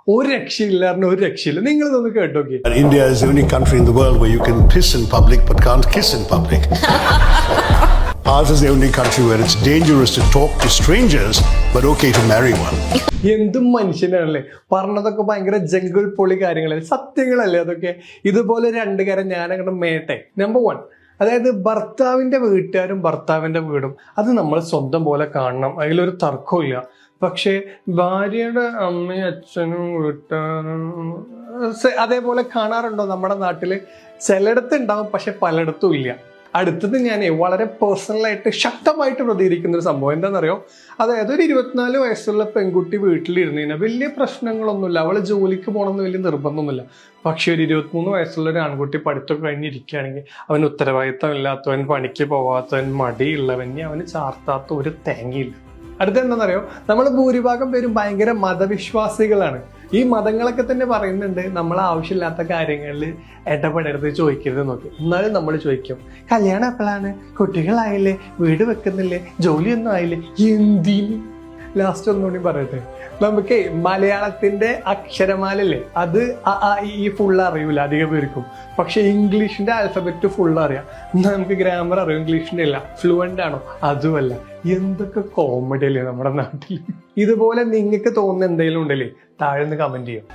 ഒരു രക്ഷയില്ല, ഒരു രക്ഷയില്ല. നിങ്ങൾ ഇതൊന്ന് കേട്ടോക്കെ. India is the only country in the world where you can piss in public but can't kiss in public. Ours is the only country where it's dangerous to talk to strangers but okay to marry one. എന്തും മനുഷ്യനാണല്ലേ, പറഞ്ഞതൊക്കെ ഭയങ്കര jungle പൊളി കാര്യങ്ങളല്ലേ, സത്യങ്ങളല്ലേ അതൊക്കെ. ഇതുപോലെ രണ്ട് കാര്യം ഞാനങ്ങോട്ട് മേട്ടെ. നമ്പർ 1, അതായത് ഭർത്താവിൻ്റെ വീട്ടുകാരും ഭർത്താവിൻ്റെ വീടും അത് നമ്മൾ സ്വന്തം പോലെ കാണണം, അതിലൊരു തർക്കമില്ല. പക്ഷേ ഭാര്യയുടെ അമ്മയും അച്ഛനും വീട്ടുകാരും അതേപോലെ കാണാറുണ്ടോ നമ്മുടെ നാട്ടിൽ? ചിലയിടത്ത് ഉണ്ടാവും, പക്ഷെ പലയിടത്തും ഇല്ല. അടുത്തത് ഞാൻ വളരെ പേഴ്സണലായിട്ട് ശക്തമായിട്ട് പ്രതികരിക്കുന്ന ഒരു സംഭവം എന്താണെന്നറിയോ? അതായത് ഒരു 24 വയസ്സുള്ള പെൺകുട്ടി വീട്ടിലിരുന്നതിന് വലിയ പ്രശ്നങ്ങളൊന്നുമില്ല, അവൾ ജോലിക്ക് പോകണമെന്ന് വലിയ നിർബന്ധമൊന്നുമില്ല. പക്ഷേ ഒരു 23 വയസ്സുള്ള ഒരു ആൺകുട്ടി പഠിത്തമൊക്കെ കഴിഞ്ഞിരിക്കുകയാണെങ്കിൽ അവന് ഉത്തരവാദിത്തം ഇല്ലാത്തവൻ, പണിക്ക് പോകാത്തവൻ, മടിയുള്ളവൻ, അവന് ചാർത്താത്ത ഒരു തേങ്ങയില്ല. അടുത്ത എന്താണെന്നറിയോ? നമ്മൾ ഭൂരിഭാഗം പേരും ഭയങ്കര മതവിശ്വാസികളാണ്. ഈ മതങ്ങളൊക്കെ തന്നെ പറയുന്നുണ്ട് നമ്മൾ ആവശ്യമില്ലാത്ത കാര്യങ്ങളിൽ ഇടപെടരുത്, ചോദിക്കരുത് നോക്കി. എന്നാലും നമ്മൾ ചോദിക്കും, കല്യാണം എപ്പോഴാണ്, കുട്ടികളായില്ലേ, വീട് വെക്കുന്നില്ലേ, ജോലിയൊന്നും ആയില്ലേ, എന്തിന്? ലാസ്റ്റ് ഒന്നുകൂടി പറയട്ടെ, നമുക്ക് മലയാളത്തിന്റെ അക്ഷരമാലല്ലേ അത് ഈ ഫുള്ള് അറിയൂല അധികം പേർക്കും. പക്ഷെ ഇംഗ്ലീഷിന്റെ ആൽഫബറ്റ് ഫുള്ള് അറിയാം. നമുക്ക് ഗ്രാമർ അറിയും, ഇംഗ്ലീഷിന്റെ അല്ല. ഫ്ലുവൻ്റ് ആണോ? അതുമല്ല. എന്തൊക്കെ കോമഡി അല്ലേ നമ്മുടെ നാട്ടിൽ. ഇതുപോലെ നിങ്ങൾക്ക് തോന്നുന്ന എന്തെങ്കിലും ഉണ്ടല്ലേ, താഴെ നിന്ന് കമന്റ് ചെയ്യും.